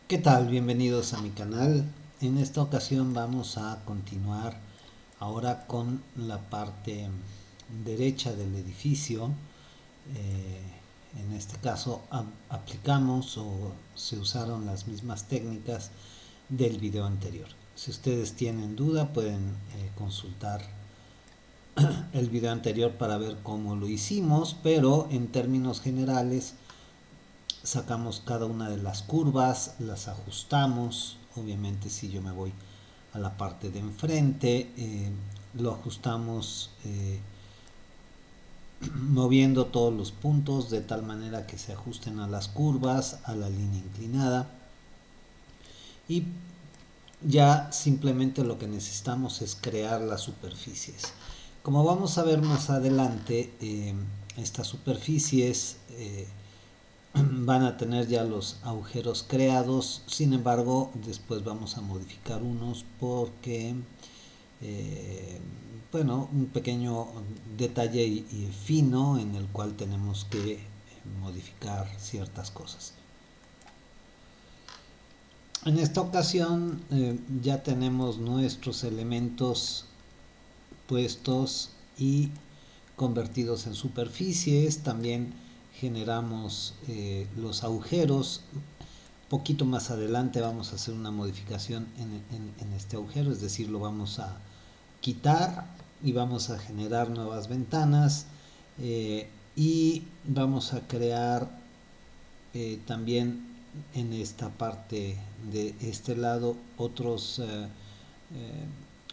¿Qué tal? Bienvenidos a mi canal. En esta ocasión vamos a continuar ahora con la parte derecha del edificio. Eh, en este caso aplicamos o se usaron las mismas técnicas del video anterior. Si ustedes tienen duda pueden consultar el video anterior para ver cómo lo hicimos, pero en términos generales sacamos cada una de las curvas, las ajustamos. Obviamente si yo me voy a la parte de enfrente, lo ajustamos moviendo todos los puntos de tal manera que se ajusten a las curvas, a la línea inclinada, y ya simplemente lo que necesitamos es crear las superficies. Como vamos a ver más adelante, estas superficies van a tener ya los agujeros creados. Sin embargo, después vamos a modificar unos porque bueno, un pequeño detalle y fino en el cual tenemos que modificar ciertas cosas. En esta ocasión ya tenemos nuestros elementos puestos y convertidos en superficies. También generamos los agujeros. Poquito más adelante vamos a hacer una modificación en este agujero, es decir, lo vamos a quitar y vamos a generar nuevas ventanas, y vamos a crear también en esta parte de este lado otros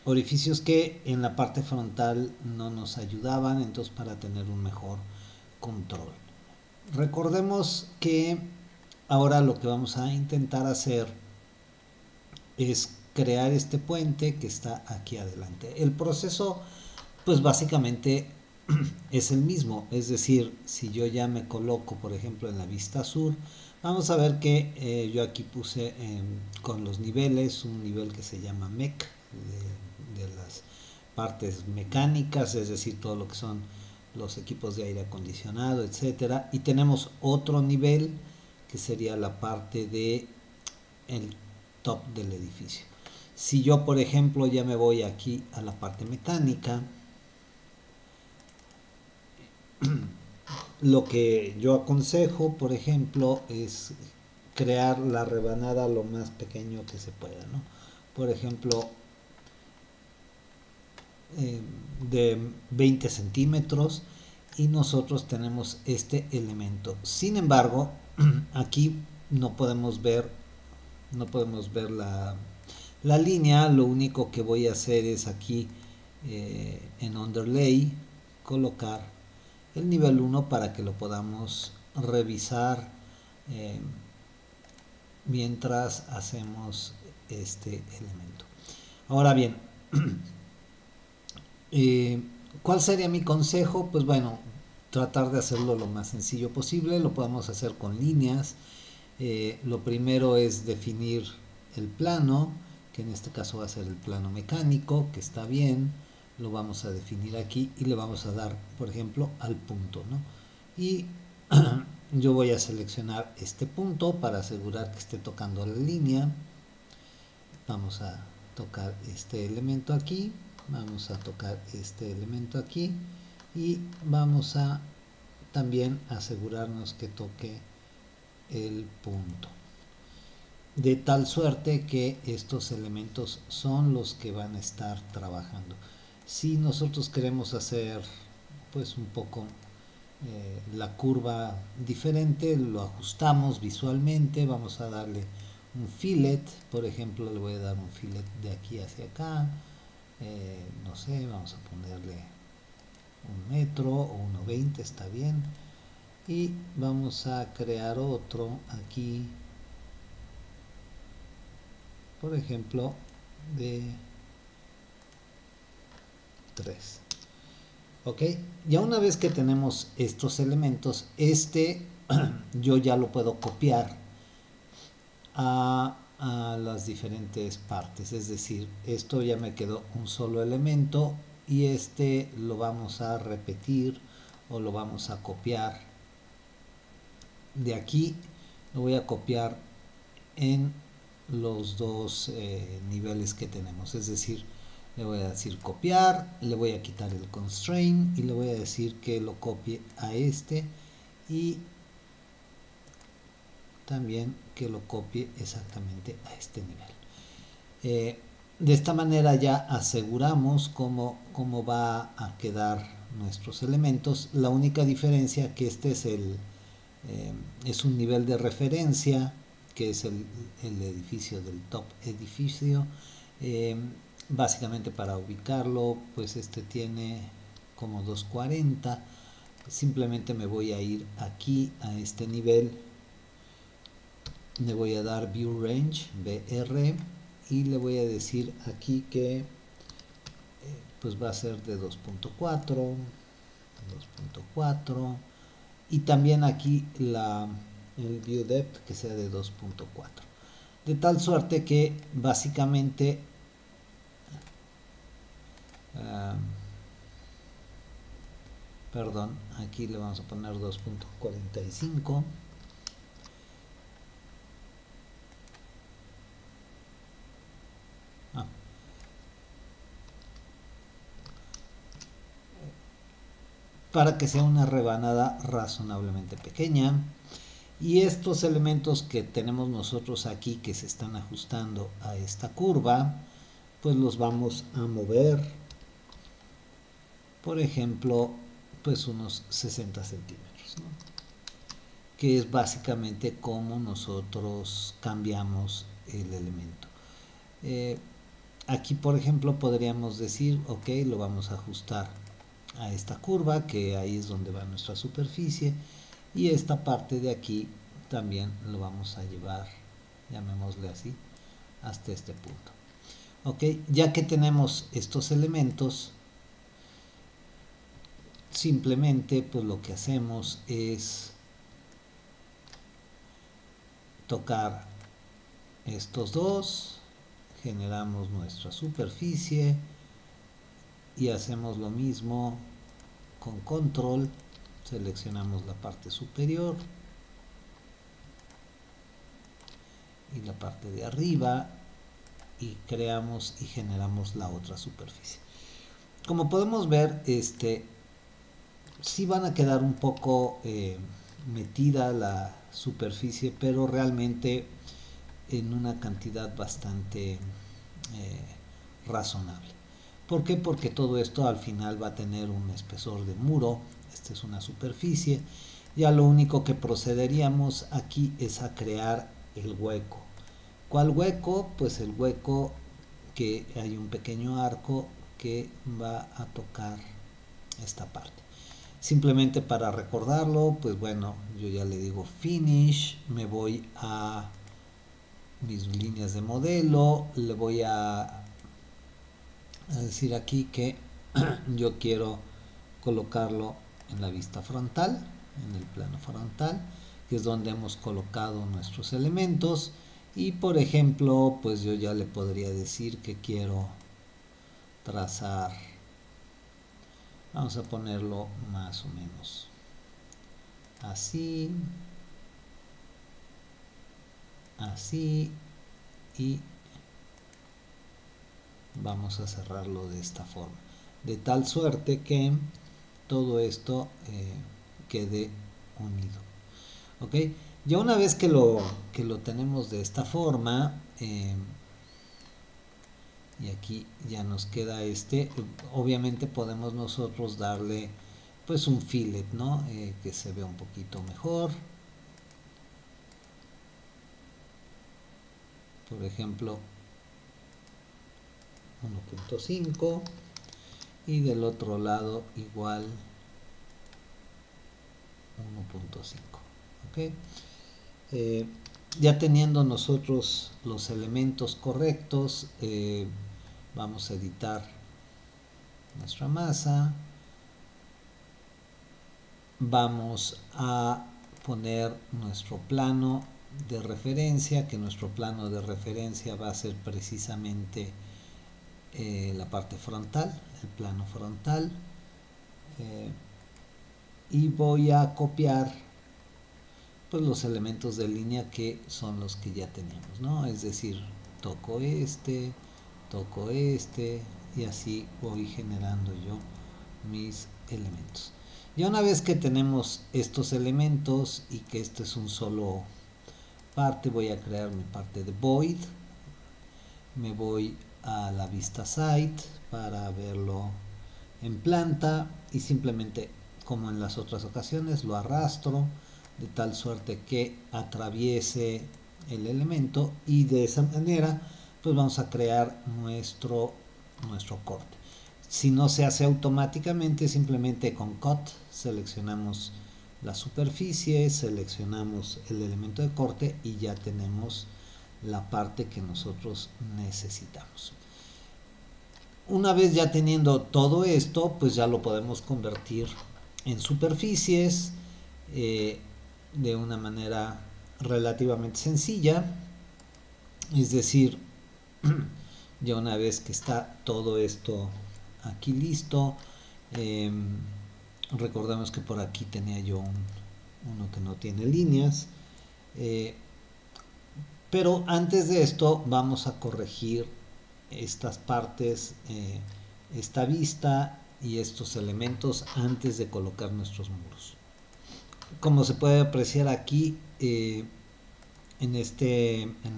orificios que en la parte frontal no nos ayudaban, entonces para tener un mejor control. Recordemos que ahora lo que vamos a intentar hacer es crear este puente que está aquí adelante. El proceso pues básicamente es el mismo, es decir, si yo ya me coloco por ejemplo en la vista sur, vamos a ver que yo aquí puse con los niveles un nivel que se llama mec de las partes mecánicas, es decir, todo lo que son los equipos de aire acondicionado, etcétera, y tenemos otro nivel que sería la parte de el top del edificio. Si yo por ejemplo ya me voy aquí a la parte mecánica, lo que yo aconsejo por ejemplo es crear la rebanada lo más pequeño que se pueda, ¿no? Por ejemplo, de 20 centímetros, y nosotros tenemos este elemento. Sin embargo, aquí no podemos ver la línea. Lo único que voy a hacer es aquí en underlay colocar el nivel 1 para que lo podamos revisar eh, mientras hacemos este elemento. Ahora bien, eh, ¿cuál sería mi consejo? Pues bueno, tratar de hacerlo lo más sencillo posible. Lo podemos hacer con líneas. Lo primero es definir el plano, que en este caso va a ser el plano mecánico, que está bien. Lo vamos a definir aquí y le vamos a dar, por ejemplo, al punto, ¿no? Y yo voy a seleccionar este punto para asegurar que esté tocando la línea. Vamos a tocar este elemento aquí, vamos a tocar este elemento aquí, y vamos a también asegurarnos que toque el punto, de tal suerte que estos elementos son los que van a estar trabajando. Si nosotros queremos hacer pues un poco la curva diferente, lo ajustamos visualmente. Vamos a darle un fillet, por ejemplo le voy a dar un fillet de aquí hacia acá, no sé, vamos a ponerle 1 metro o 1,20, está bien, y vamos a crear otro aquí, por ejemplo de 3. Ok, ya una vez que tenemos estos elementos, yo ya lo puedo copiar a las diferentes partes, es decir, esto ya me quedó un solo elemento y lo vamos a repetir o lo vamos a copiar de aquí. Lo voy a copiar en los dos niveles que tenemos. Es decir, le voy a decir copiar, le voy a quitar el constraint y le voy a decir que lo copie a este y también que lo copie exactamente a este nivel. De esta manera ya aseguramos cómo va a quedar nuestros elementos. La única diferencia que este es un nivel de referencia, que es el edificio del top edificio. Básicamente para ubicarlo, pues este tiene como 240. Simplemente me voy a ir aquí a este nivel, le voy a dar view range BR y le voy a decir aquí que pues va a ser de 2.4 y también aquí el view depth que sea de 2.4, de tal suerte que básicamente perdón, aquí le vamos a poner 2.45. Para que sea una rebanada razonablemente pequeña. Y estos elementos que tenemos nosotros aquí que se están ajustando a esta curva, pues los vamos a mover, por ejemplo, pues unos 60 centímetros, ¿no? Que es básicamente como nosotros cambiamos el elemento. Aquí, por ejemplo, podríamos decir, ok, lo vamos a ajustar a esta curva, que ahí es donde va nuestra superficie, y esta parte de aquí también lo vamos a llevar, llamémosle así, hasta este punto. Ok, ya que tenemos estos elementos, simplemente pues lo que hacemos es tocar estos dos, generamos nuestra superficie y hacemos lo mismo con control, seleccionamos la parte superior y la parte de arriba y creamos y generamos la otra superficie. Como podemos ver, sí van a quedar un poco metida la superficie, pero realmente en una cantidad bastante razonable. ¿Por qué? Porque todo esto al final va a tener un espesor de muro. Esta es una superficie. Ya lo único que procederíamos aquí es a crear el hueco. ¿Cuál hueco? Pues el hueco que hay un pequeño arco que va a tocar esta parte. Simplemente para recordarlo, pues bueno, yo ya le digo finish, me voy a mis líneas de modelo, le voy a decir aquí que yo quiero colocarlo en la vista frontal, en el plano frontal, que es donde hemos colocado nuestros elementos. Y por ejemplo, pues yo ya le podría decir que quiero trazar, vamos a ponerlo más o menos así, así, y vamos a cerrarlo de esta forma, de tal suerte que todo esto quede unido. Ok, ya una vez que lo tenemos de esta forma, y aquí ya nos queda obviamente podemos nosotros darle pues un fillet, ¿no? Que se vea un poquito mejor. Por ejemplo 1.5 y del otro lado igual 1.5. ¿Ok? Ya teniendo nosotros los elementos correctos, vamos a editar nuestra masa, vamos a poner nuestro plano de referencia, que nuestro plano de referencia va a ser precisamente la parte frontal, el plano frontal, y voy a copiar pues los elementos de línea que son los que ya teníamos, ¿no? Es decir, toco este y así voy generando yo mis elementos. Ya una vez que tenemos estos elementos y que este es un solo parte, voy a crear mi parte de void. Me voy a la vista site para verlo en planta y simplemente, como en las otras ocasiones, lo arrastro de tal suerte que atraviese el elemento y de esa manera pues vamos a crear nuestro corte. Si no se hace automáticamente, simplemente con cut seleccionamos la superficie, seleccionamos el elemento de corte y ya tenemos la parte que nosotros necesitamos. Una vez ya teniendo todo esto, pues ya lo podemos convertir en superficies de una manera relativamente sencilla. Es decir, ya una vez que está todo esto aquí listo, recordemos que por aquí tenía yo uno que no tiene líneas, pero antes de esto vamos a corregir estas partes, esta vista y estos elementos antes de colocar nuestros muros. Como se puede apreciar aquí, en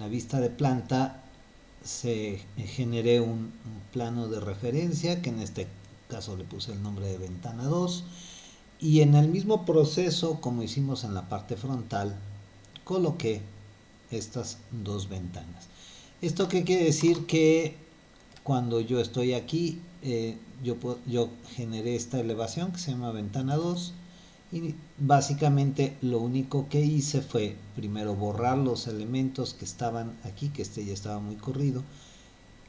la vista de planta se generé un plano de referencia, que en este caso le puse el nombre de ventana 2, y en el mismo proceso como hicimos en la parte frontal coloqué estas dos ventanas. ¿Esto qué quiere decir? Que cuando yo estoy aquí, yo generé esta elevación que se llama ventana 2 y básicamente lo único que hice fue primero borrar los elementos que estaban aquí, que este ya estaba muy corrido,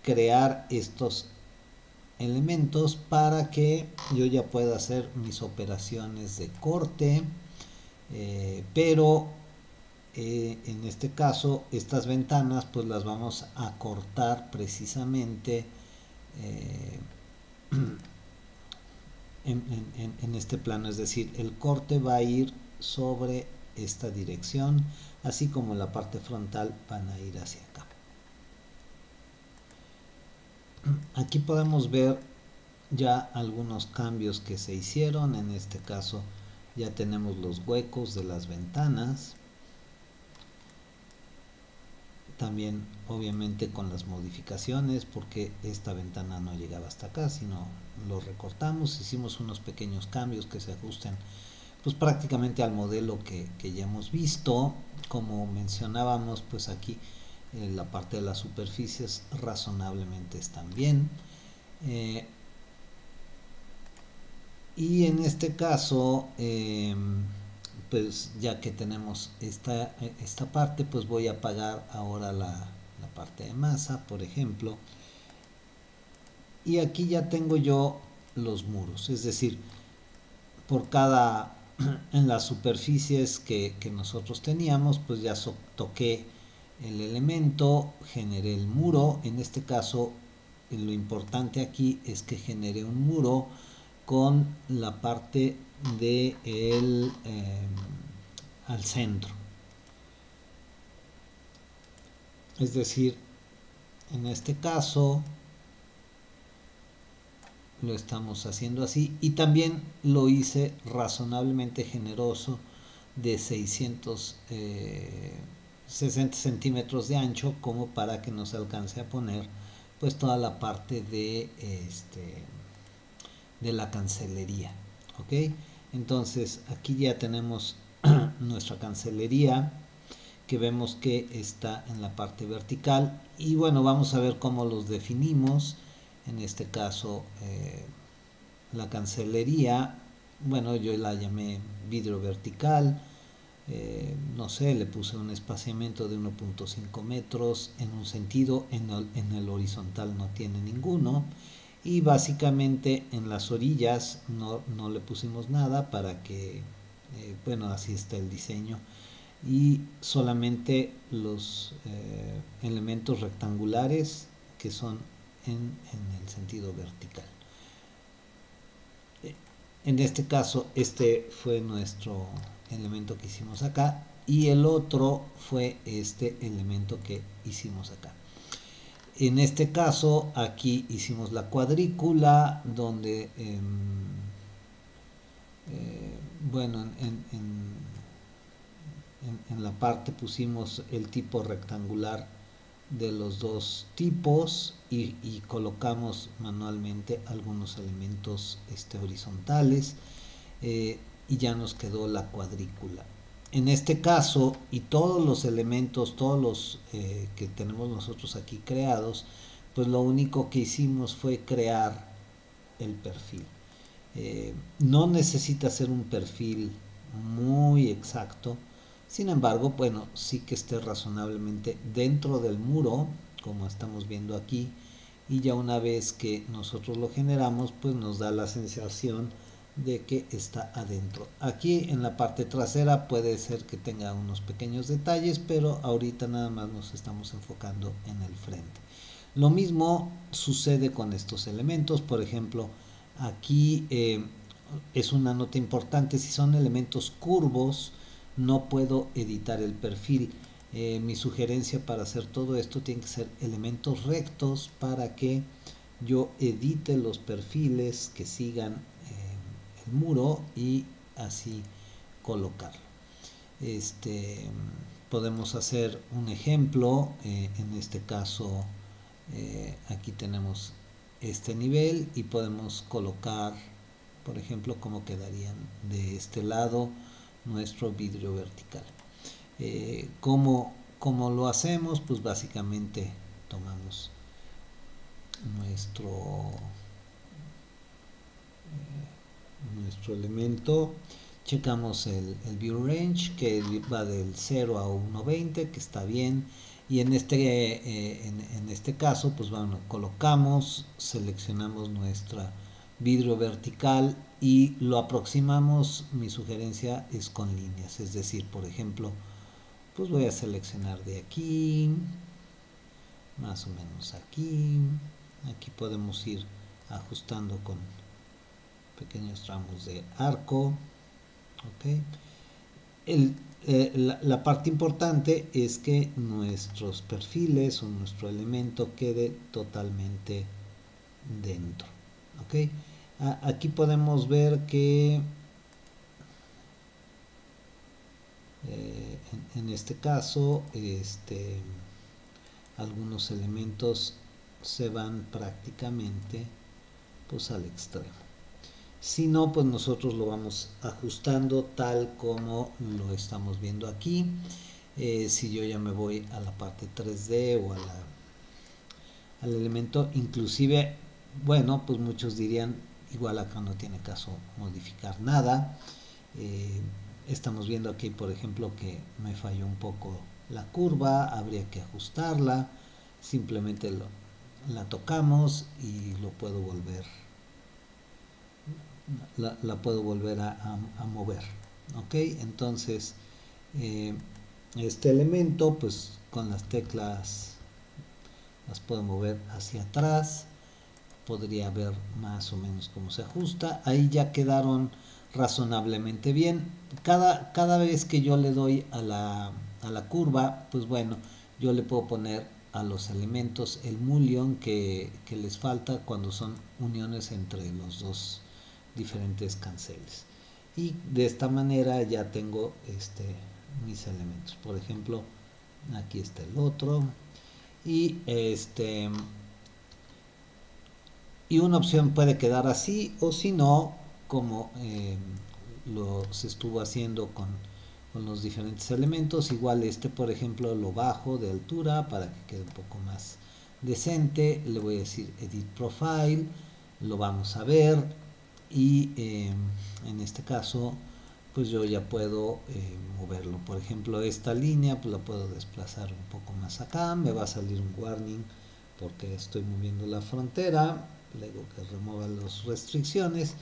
crear estos elementos para que yo ya pueda hacer mis operaciones de corte, pero en este caso estas ventanas pues las vamos a cortar precisamente en este plano, es decir, el corte va a ir sobre esta dirección, así como la parte frontal van a ir hacia acá. Aquí podemos ver ya algunos cambios que se hicieron. En este caso ya tenemos los huecos de las ventanas, también obviamente con las modificaciones, porque esta ventana no llegaba hasta acá, sino lo recortamos, hicimos unos pequeños cambios que se ajusten pues prácticamente al modelo que ya hemos visto. Como mencionábamos, pues aquí la parte de las superficies razonablemente están bien, y en este caso pues ya que tenemos esta parte, pues voy a apagar ahora la parte de masa, por ejemplo, y aquí ya tengo yo los muros, es decir, por cada en las superficies que nosotros teníamos, pues ya toqué el elemento, generé el muro. En este caso lo importante aquí es que generé un muro con la parte de al centro, es decir, en este caso lo estamos haciendo así, y también lo hice razonablemente generoso de 660 centímetros de ancho, como para que nos alcance a poner pues toda la parte de la cancelería. Ok, entonces aquí ya tenemos nuestra cancelería, que vemos que está en la parte vertical, y bueno, vamos a ver cómo los definimos. En este caso la cancelería, bueno, yo la llamé vidrio vertical, no sé, le puse un espaciamiento de 1.5 metros en un sentido, en el horizontal no tiene ninguno, y básicamente en las orillas no le pusimos nada para que, bueno, así está el diseño, y solamente los elementos rectangulares que son en el sentido vertical. En este caso, este fue nuestro elemento que hicimos acá. y el otro fue este elemento que hicimos acá. En este caso aquí hicimos la cuadrícula donde bueno, en la parte pusimos el tipo rectangular de los dos tipos y colocamos manualmente algunos elementos horizontales, y ya nos quedó la cuadrícula. En este caso, y todos los elementos, todos los que tenemos nosotros aquí creados, pues lo único que hicimos fue crear el perfil. No necesita ser un perfil muy exacto, sin embargo, bueno, sí que esté razonablemente dentro del muro, como estamos viendo aquí, y ya una vez que nosotros lo generamos, pues nos da la sensación de que está adentro. Aquí en la parte trasera puede ser que tenga unos pequeños detalles, pero ahorita nada más nos estamos enfocando en el frente. Lo mismo sucede con estos elementos. Por ejemplo, aquí es una nota importante: si son elementos curvos no puedo editar el perfil. Mi sugerencia para hacer todo esto tiene que ser elementos rectos para que yo edite los perfiles que sigan el muro y así colocarlo. Podemos hacer un ejemplo. En este caso aquí tenemos este nivel y podemos colocar, por ejemplo, cómo quedarían de este lado nuestro vidrio vertical. ¿Cómo lo hacemos? Pues básicamente tomamos nuestro elemento, checamos el view range, que va del 0 a 1.20, que está bien, y en este caso, pues bueno, colocamos, seleccionamos nuestra vidrio vertical y lo aproximamos. Mi sugerencia es con líneas, es decir, por ejemplo, pues voy a seleccionar de aquí, más o menos aquí podemos ir ajustando con pequeños tramos de arco. Okay. La parte importante es que nuestros perfiles o nuestro elemento quede totalmente dentro. Okay. Aquí podemos ver que en este caso algunos elementos se van prácticamente pues al extremo. Si no, pues nosotros lo vamos ajustando tal como lo estamos viendo aquí. Si yo ya me voy a la parte 3D o al elemento, inclusive, bueno, pues muchos dirían, igual acá no tiene caso modificar nada. Estamos viendo aquí, por ejemplo, que me falló un poco la curva, habría que ajustarla. Simplemente la tocamos y lo puedo volver, la puedo volver a mover. Ok, entonces este elemento, pues con las teclas las puedo mover hacia atrás. Podría ver más o menos cómo se ajusta. Ahí ya quedaron razonablemente bien. Cada vez que yo le doy a la curva, pues bueno, yo le puedo poner a los elementos el mullion que les falta cuando son uniones entre los dos diferentes canceles. Y de esta manera ya tengo mis elementos. Por ejemplo, aquí está el otro. Y y una opción puede quedar así, o si no, como se estuvo haciendo con los diferentes elementos. Igual por ejemplo, lo bajo de altura para que quede un poco más decente. Le voy a decir edit profile, lo vamos a ver, y en este caso pues yo ya puedo moverlo. Por ejemplo, esta línea pues la puedo desplazar un poco más acá. Me va a salir un warning porque estoy moviendo la frontera. Le digo que remueva las restricciones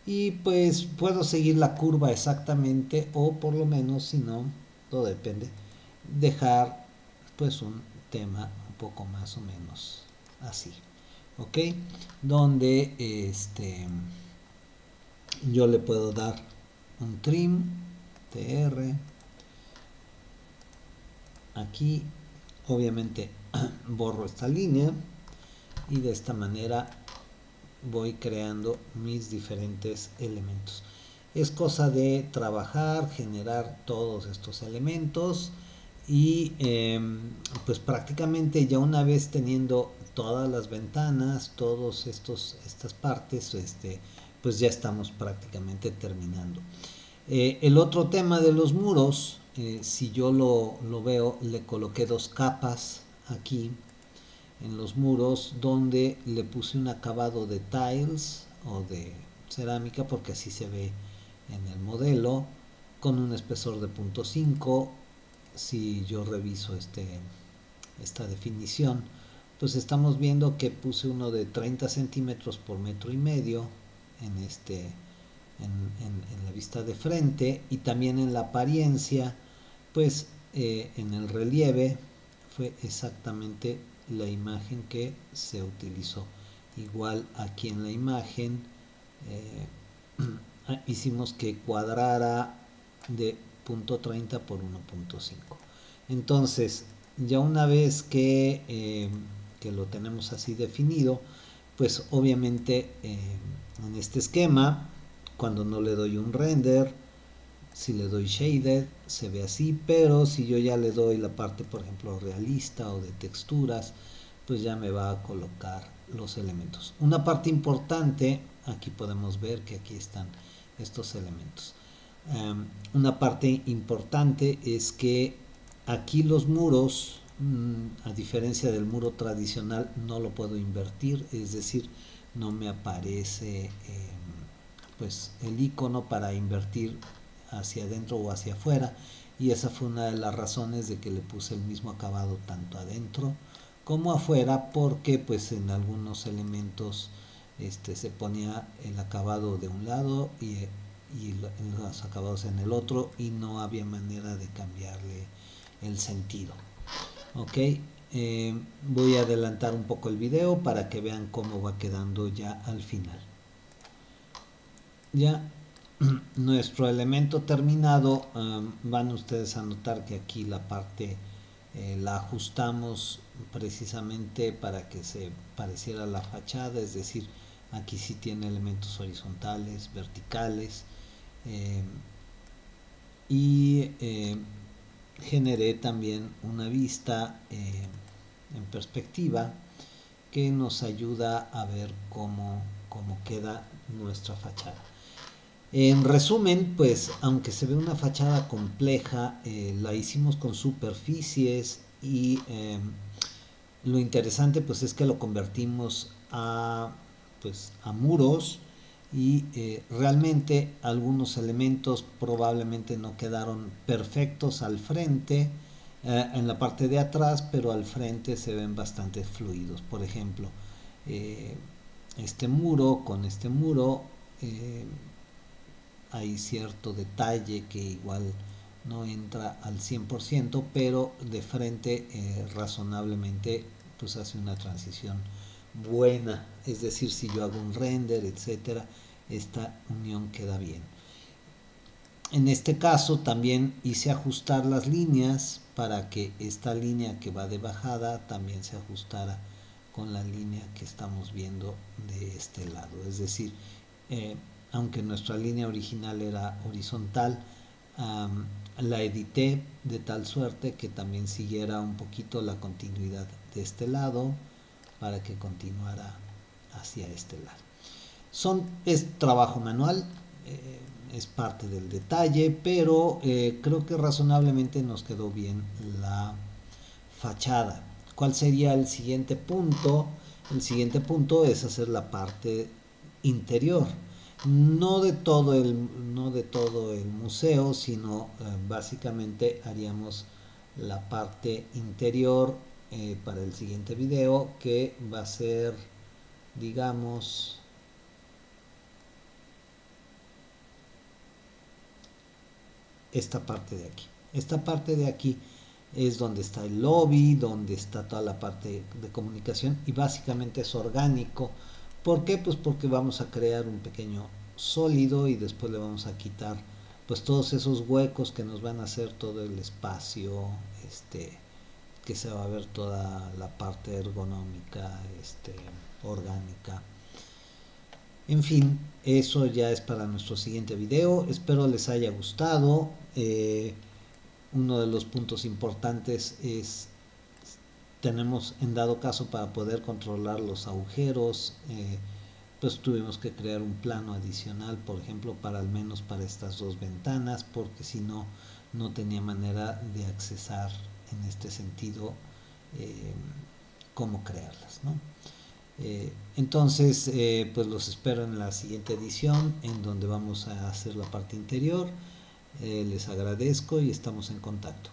y pues puedo seguir la curva exactamente, o por lo menos, si no, todo depende, dejar pues un tema un poco más o menos así. Ok, donde yo le puedo dar un trim, tr, aquí obviamente borro esta línea y de esta manera voy creando mis diferentes elementos. Es cosa de trabajar, generar todos estos elementos y pues prácticamente ya una vez teniendo todas las ventanas, todos estas partes, pues ya estamos prácticamente terminando. El otro tema de los muros, si yo lo veo, le coloqué dos capas aquí en los muros donde le puse un acabado de tiles o de cerámica, porque así se ve en el modelo, con un espesor de 0.5. Si yo reviso esta definición, pues estamos viendo que puse uno de 30 centímetros por 1,5 metros en la vista de frente, y también en la apariencia, pues en el relieve fue exactamente la imagen que se utilizó. Igual aquí en la imagen hicimos que cuadrara de 0.30 por 1.5. Entonces, ya una vez que lo tenemos así definido, pues obviamente en este esquema, cuando no le doy un render, si le doy shaded se ve así, pero si yo ya le doy la parte, por ejemplo, realista o de texturas, pues ya me va a colocar los elementos. Una parte importante, aquí podemos ver que aquí están estos elementos. Una parte importante es que aquí los muros, a diferencia del muro tradicional, no lo puedo invertir, es decir, no me aparece pues el icono para invertir hacia adentro o hacia afuera, y esa fue una de las razones de que le puse el mismo acabado tanto adentro como afuera, porque pues en algunos elementos se ponía el acabado de un lado y los acabados en el otro, y no había manera de cambiarle el sentido. Ok, voy a adelantar un poco el video para que vean cómo va quedando ya al final. Ya nuestro elemento terminado, van ustedes a notar que aquí la parte la ajustamos precisamente para que se pareciera a la fachada, es decir, aquí sí tiene elementos horizontales, verticales, y generé también una vista en perspectiva que nos ayuda a ver cómo queda nuestra fachada. En resumen, pues aunque se ve una fachada compleja, la hicimos con superficies, y lo interesante pues es que lo convertimos a muros, y realmente algunos elementos probablemente no quedaron perfectos al frente, en la parte de atrás, pero al frente se ven bastante fluidos. Por ejemplo, este muro con este muro, hay cierto detalle que igual no entra al 100%, pero de frente razonablemente pues hace una transición buena, es decir, si yo hago un render, etcétera, esta unión queda bien. En este caso también hice ajustar las líneas para que esta línea que va de bajada también se ajustara con la línea que estamos viendo de este lado, es decir, aunque nuestra línea original era horizontal, la edité de tal suerte que también siguiera un poquito la continuidad de este lado para que continuara hacia este lado. Es trabajo manual, es parte del detalle, pero creo que razonablemente nos quedó bien la fachada. ¿Cuál sería el siguiente punto? El siguiente punto es hacer la parte interior. No de todo el museo, sino básicamente haríamos la parte interior para el siguiente video, que va a ser, digamos, esta parte de aquí. Esta parte de aquí es donde está el lobby, donde está toda la parte de comunicación, y básicamente es orgánico. ¿Por qué? Pues porque vamos a crear un pequeño sólido y después le vamos a quitar pues todos esos huecos que nos van a hacer todo el espacio que se va a ver toda la parte ergonómica, orgánica. En fin, eso ya es para nuestro siguiente video. Espero les haya gustado. Uno de los puntos importantes es, tenemos en dado caso para poder controlar los agujeros, pues tuvimos que crear un plano adicional, por ejemplo, para al menos para estas dos ventanas, porque si no, no tenía manera de accesar en este sentido cómo crearlas, ¿no? Entonces, pues los espero en la siguiente edición, en donde vamos a hacer la parte interior. Les agradezco y estamos en contacto.